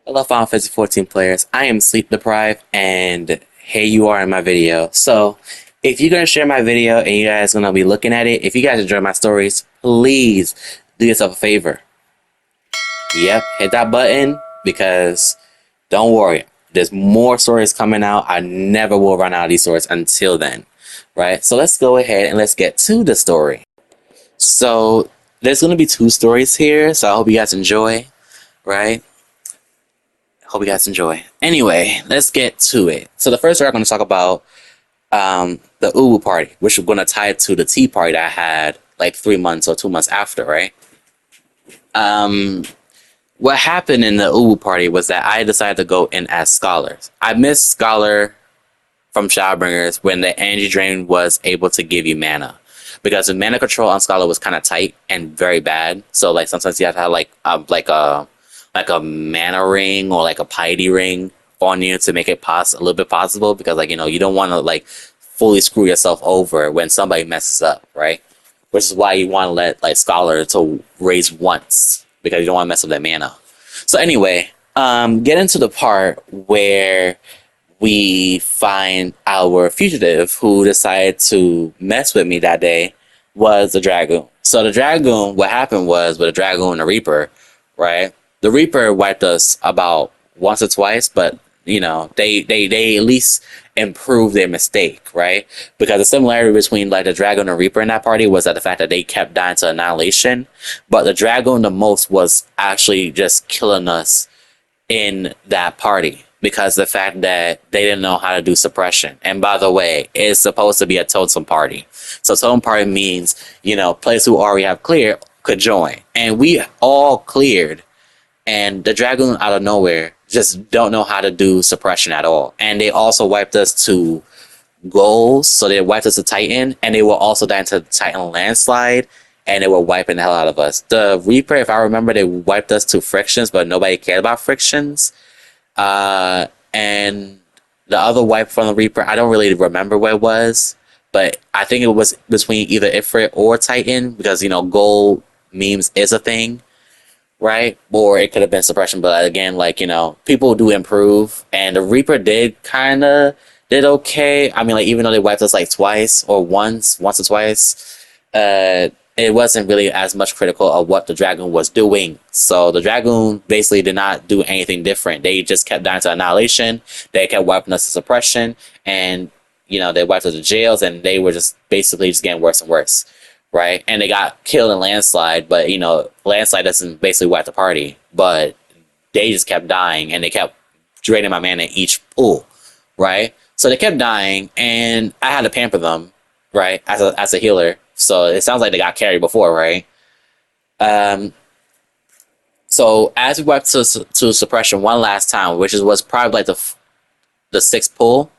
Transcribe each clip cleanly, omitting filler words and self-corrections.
Hello, Final Fantasy 14 players. I am sleep deprived, and here you are in my video. So, if you're gonna share my video and you guys gonna be looking at it, if you guys enjoy my stories, please do yourself a favor. Yep, hit that button because don't worry, there's more stories coming out. I never will run out of these stories until then, right? So let's go ahead and let's get to the story. So there's gonna be two stories here, so I hope you guys enjoy, right? Hope you guys enjoy. Anyway, let's get to it. So the first story I'm going to talk about the Uwu party, which we're going to tie it to the tea party that I had like 3 months or 2 months after, right? Um, what happened in the Uwu party was that I decided to go in as scholars. I missed scholar from Shadowbringers when the energy drain was able to give you mana. Because the mana control on Scholar was kind of tight and very bad. So like sometimes you have to have like a mana ring or like a piety ring on you to make it a little bit possible, because like you don't want to like fully screw yourself over when somebody messes up, right? Which is why you want to let like Scholar to raise once, because you don't want to mess up that mana. So anyway, get into the part where we find our fugitive who decided to mess with me that day was the Dragoon. So the Dragoon, what happened was with the Dragoon and the Reaper, right? The Reaper wiped us about once or twice, but they at least improved their mistake, right? Because the similarity between like the Dragoon and Reaper in that party was that the fact that they kept dying to annihilation, but the Dragoon the most was actually just killing us in that party, because the fact that they didn't know how to do suppression. And by the way, it's supposed to be a totem party. So totem party means, players who already have cleared could join. And we all cleared, and the Dragoon out of nowhere just don't know how to do suppression at all. And they also wiped us to goals, so they wiped us to Titan, and they were also dying to Titan landslide, and they were wiping the hell out of us. The Reaper, if I remember, they wiped us to frictions, but nobody cared about frictions. And the other wipe from the Reaper, I don't really remember what it was, but I think it was between either Ifrit or Titan, because gold memes is a thing, right? Or it could have been suppression, but again, like people do improve, and the Reaper did okay. I mean, like even though they wiped us like twice or once or twice, it wasn't really as much critical of what the Dragoon was doing. So the Dragoon basically did not do anything different. They just kept dying to annihilation. They kept wiping us to suppression, and they wiped us to jails, and they were just basically just getting worse and worse, right? And they got killed in landslide, but landslide doesn't basically wipe the party, but they just kept dying, and they kept draining my mana each pull, right? So they kept dying, and I had to pamper them, right, as a healer. So it sounds like they got carried before, right? So as we went to suppression one last time, which was probably like the sixth pull,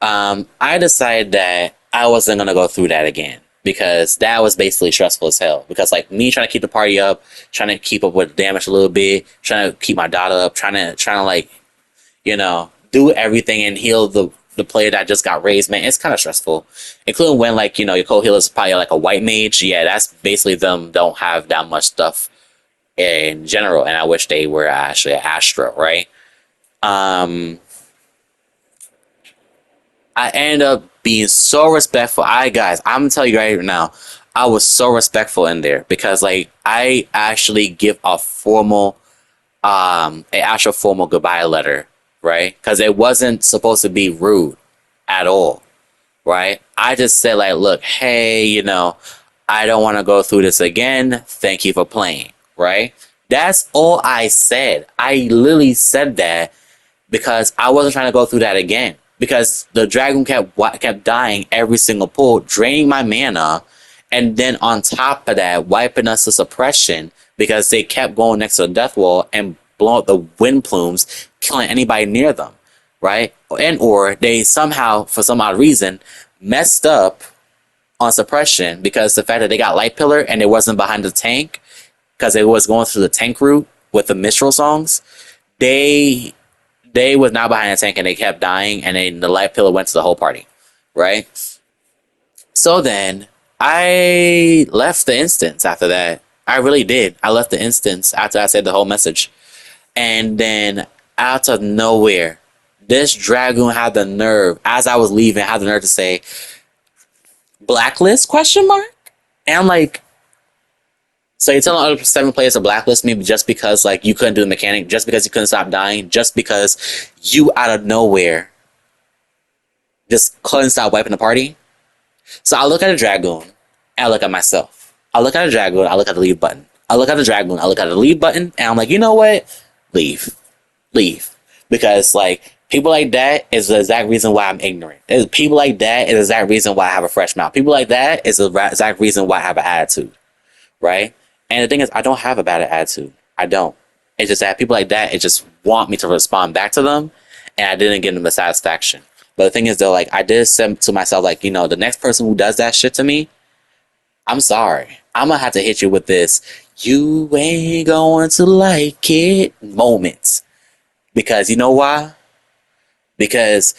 I decided that I wasn't gonna go through that again, because that was basically stressful as hell. Because like me trying to keep the party up, trying to keep up with damage a little bit, trying to keep my data up, trying to like do everything and heal the player that just got raised, man, it's kind of stressful. Including when like your co-healer is probably like a white mage. Yeah, that's basically them don't have that much stuff in general, and I wish they were actually an Astra, right? I ended up being so respectful. Guys, I'm gonna tell you right now, I was so respectful in there, because like I actually give a formal an actual formal goodbye letter, right? Because it wasn't supposed to be rude at all, right? I just said like, look, hey, I don't want to go through this again. Thank you for playing, right? That's all I said. I literally said that because I wasn't trying to go through that again. Because the Dragon kept dying every single pull, draining my mana, and then on top of that, wiping us to suppression, because they kept going next to the death wall and blowing up the wind plumes, killing anybody near them, right? And or they somehow, for some odd reason, messed up on suppression, because the fact that they got light pillar and it wasn't behind the tank, because it was going through the tank route with the Mistral songs, they was not behind the tank, and they kept dying, and then the light pillar went to the whole party, right? So then I left the instance after that. I really did. I left the instance after I said the whole message. And then out of nowhere, this dragoon had the nerve, as I was leaving, had the nerve to say, "Blacklist?" question mark. And I'm like, so you're telling other 7 players to blacklist me just because like you couldn't do the mechanic, just because you couldn't stop dying, just because you out of nowhere just couldn't stop wiping the party? So I look at a dragoon and I look at myself. I look at a dragoon, I look at the leave button. I look at the dragoon, I look at the leave button, and I'm like, you know what? Leave. Leave. Because like people like that is the exact reason why I'm ignorant. People like that is the exact reason why I have a fresh mouth. People like that is the exact reason why I have an attitude. Right? And the thing is, I don't have a bad attitude. I don't. It's just that people like that, it just want me to respond back to them, and I didn't give them the satisfaction. But the thing is, though, like I did say to myself, like, the next person who does that shit to me, I'm sorry. I'm gonna have to hit you with this. You ain't going to like it moments. Because you know why? Because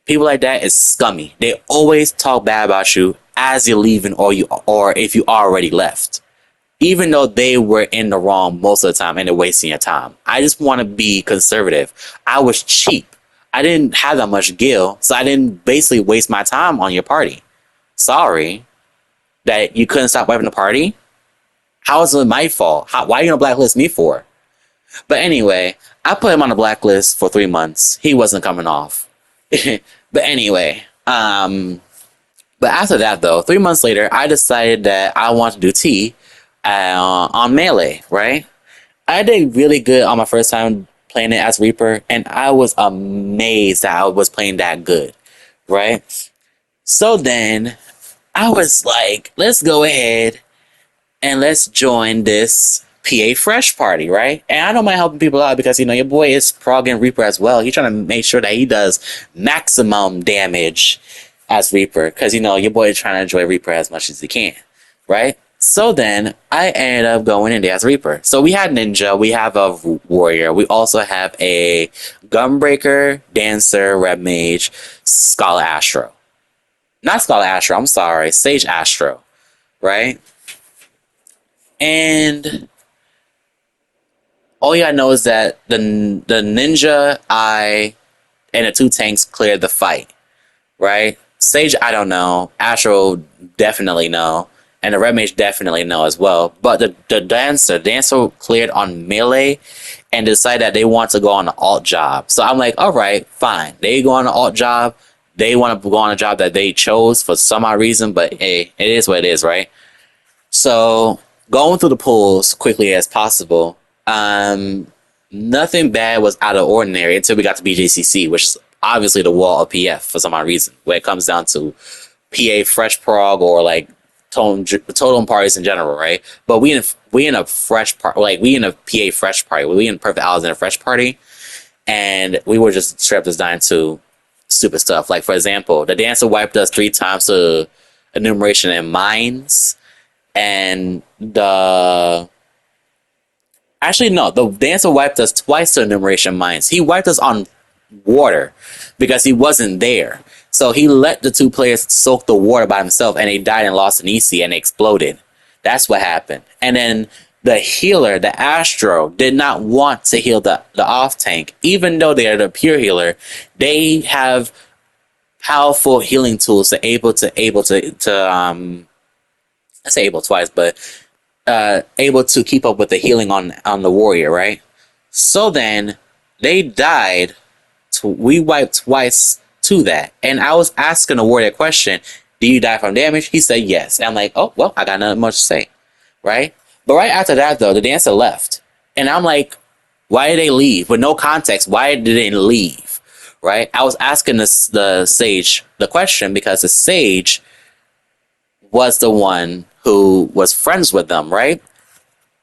people like that is scummy. They always talk bad about you as you're leaving, or if you already left. Even though they were in the wrong most of the time and they're wasting your time. I just want to be conservative. I was cheap. I didn't have that much gil, so I didn't basically waste my time on your party. Sorry that you couldn't stop wiping the party. How is it my fault? Why are you gonna blacklist me for? But anyway, I put him on the blacklist for 3 months. He wasn't coming off. But anyway, but after that though, 3 months later, I decided that I want to do T on Melee, right? I did really good on my first time playing it as Reaper, and I was amazed that I was playing that good, right? So then I was like, let's go ahead and let's join this PA Fresh party, right? And I don't mind helping people out because, your boy is progging Reaper as well. He's trying to make sure that he does maximum damage as Reaper because, your boy is trying to enjoy Reaper as much as he can, right? So then I ended up going in there as Reaper. So we had Ninja, we have a Warrior, we also have a Gunbreaker, Dancer, Red Mage, Scholar Astro. Not Scholar Astro, I'm sorry, Sage Astro, right? And all you gotta know is that the Ninja, and the 2 tanks cleared the fight, right? Sage, I don't know. Astro, definitely no. And the Red Mage definitely know as well. But the Dancer cleared on Melee and decided that they want to go on the alt job. So I'm like, all right, fine. They go on the alt job. They want to go on a job that they chose for some odd reason. But hey, it is what it is, right? So going through the pools quickly as possible. Nothing bad was out of ordinary until we got to BJCC, which is obviously the wall of PF for some odd reason. When it comes down to PA Fresh Prog or like totem parties in general, right? But we in a fresh part, like we in a PA Fresh party, we in Perfect Alexander Fresh party, and we were just straight up just dying to stupid stuff. Like for example, the Dancer wiped us 3 times to enumeration and mines, and the Dancer wiped us twice to enumeration mines. He wiped us on water because he wasn't there. So he let the 2 players soak the water by himself, and they died and lost an EC and exploded. That's what happened. And then the healer, the Astro, did not want to heal the off tank, even though they are the pure healer. They have powerful healing tools to able to I say able twice, but able to keep up with the healing on the warrior, right? So then they died. We wiped twice to that, and I was asking the warrior a question: "Do you die from damage?" He said yes. And I'm like, "Oh well, I got nothing much to say," right? But right after that, though, the Dancer left, and I'm like, "Why did they leave?" With no context, why did they leave? Right? I was asking the Sage the question because the Sage was the one who was friends with them, right?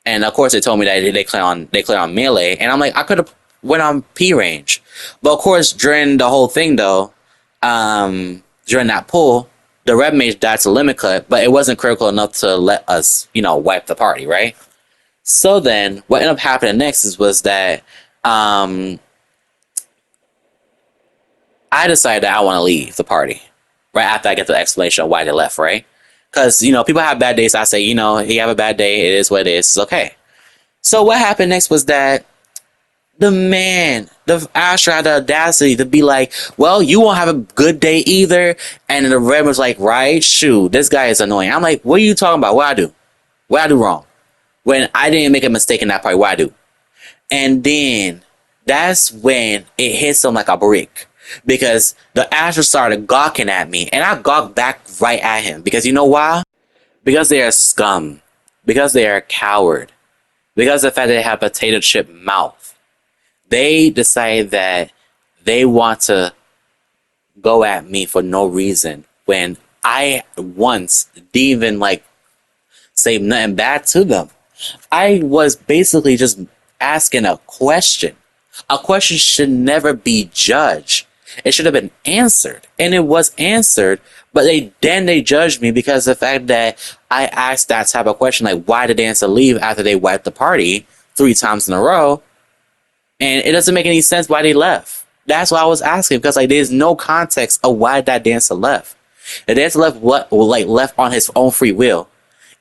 And of course, they told me that they clear on Melee, and I'm like, I could have went on P range, but of course, during the whole thing though, during that pull, the Red Mage died to limit cut, but it wasn't critical enough to let us, wipe the party, right? So then, what ended up happening next was that I decided that I want to leave the party right after I get the explanation of why they left, right? Because, people have bad days. I say, you have a bad day. It is what it is. It's okay. So what happened next was that The Astro had the audacity to be like, well, you won't have a good day either. And the Red was like, right, shoot, this guy is annoying. I'm like, what are you talking about? What I do? What I do wrong? When I didn't make a mistake in that part, what I do? And then that's when it hits him like a brick. Because the Astro started gawking at me, and I gawked back right at him. Because you know why? Because they are scum. Because they are a coward. Because of the fact that they have a potato chip mouth. They decide that they want to go at me for no reason when I once didn't even like say nothing bad to them. I was basically just asking a question. A question should never be judged. It should have been answered. And it was answered, but they judged me because of the fact that I asked that type of question, like why did the dancer leave after they wiped the party 3 times in a row? And it doesn't make any sense why they left. That's why I was asking, because like there's no context of why that dancer left. The dancer left on his own free will.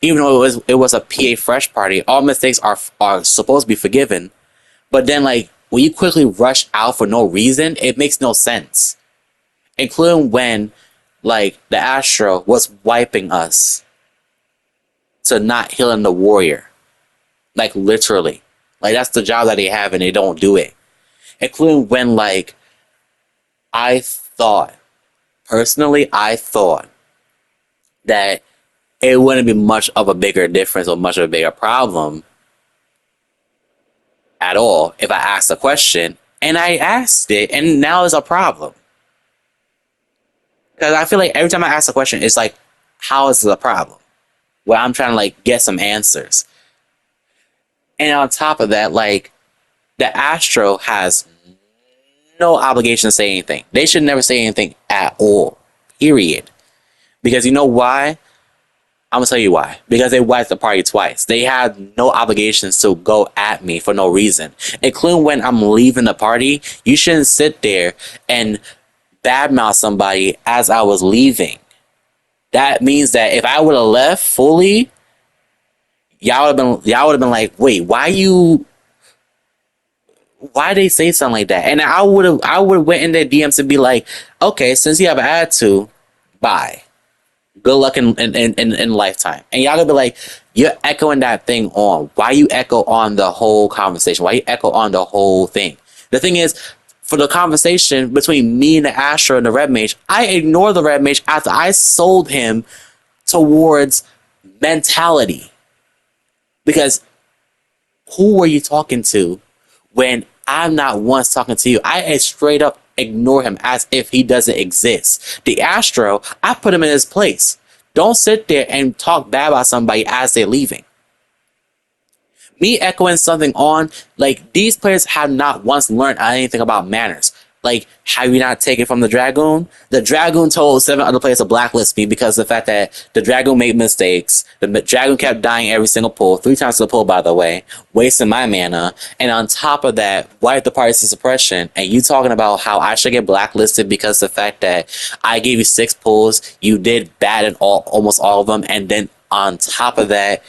Even though it was a PA fresh party, all mistakes are supposed to be forgiven. But then like when you quickly rush out for no reason, it makes no sense. Including when like the Astro was wiping us to not healing the warrior. Like literally. Like that's the job that they have and they don't do it. Including when like personally I thought that it wouldn't be much of a bigger difference or much of a bigger problem at all if I asked a question. And I asked it, and now it's a problem. Because I feel like every time I ask a question, it's like, how is it a problem? Well, I'm trying to like get some answers. And on top of that, like, the Astro has no obligation to say anything. They should never say anything at all. Period. Because you know why? I'm gonna tell you why. Because they wiped the party twice. They had no obligations to go at me for no reason. Including when I'm leaving the party, you shouldn't sit there and badmouth somebody as I was leaving. That means that if I would have left fully, y'all would have been like, wait, why they say something like that? And I would have went in their DMs and be like, okay, since you have an attitude, bye. Good luck in lifetime. And y'all gonna be like, you're echoing that thing on. Why you echo on the whole conversation? Why you echo on the whole thing? The thing is, for the conversation between me and the Astro and the Red Mage, I ignored the Red Mage after I sold him towards mentality. Because who were you talking to when I'm not once talking to you? I straight up ignore him as if he doesn't exist. The Astro, I put him in his place. Don't sit there and talk bad about somebody as they're leaving. Me echoing something on, like, these players have not once learned anything about manners. Like, have you not taken from the Dragoon? The Dragoon told 7 other players to blacklist me because of the fact that the Dragoon made mistakes. The Dragoon kept dying every single pull, 3 times to the pull, by the way, wasting my mana. And on top of that, wiped the party's suppression. And you talking about how I should get blacklisted because of the fact that I gave you 6 pulls, you did bad in almost all of them, and then on top of that,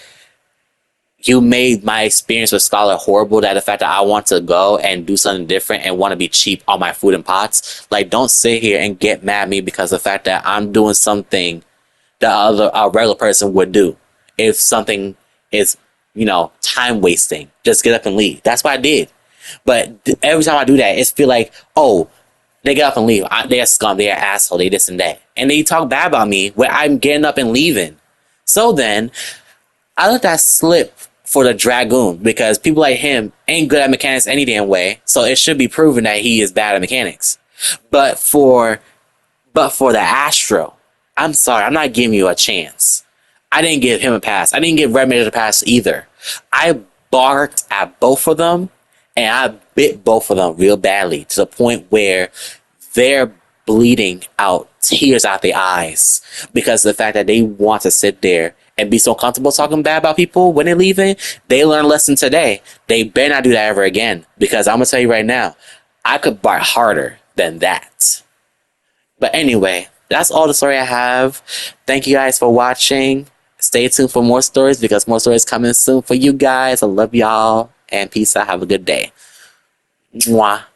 you made my experience with Scholar horrible, that the fact that I want to go and do something different and want to be cheap on my food and pots. Like, don't sit here and get mad at me because of the fact that I'm doing something that a regular person would do. If something is, time wasting, just get up and leave. That's what I did. But every time I do that, it's feel like, oh, they get up and leave. They're scum, they're asshole, they this and that. And they talk bad about me when I'm getting up and leaving. So then, I let that slip for the Dragoon because people like him ain't good at mechanics any damn way, so it should be proven that he is bad at mechanics. But for the Astro, I'm sorry, I'm not giving you a chance. I didn't give him a pass. I didn't give Red Mage a pass either. I barked at both of them, and I bit both of them real badly to the point where they're bleeding out tears out their eyes because of the fact that they want to sit there and be so comfortable talking bad about people when they're leaving. They learned a lesson today. They better not do that ever again, because I'm going to tell you right now, I could bark harder than that. But anyway, that's all the story I have. Thank you guys for watching. Stay tuned for more stories because more stories coming soon for you guys. I love y'all and peace out. Have a good day. Mwah.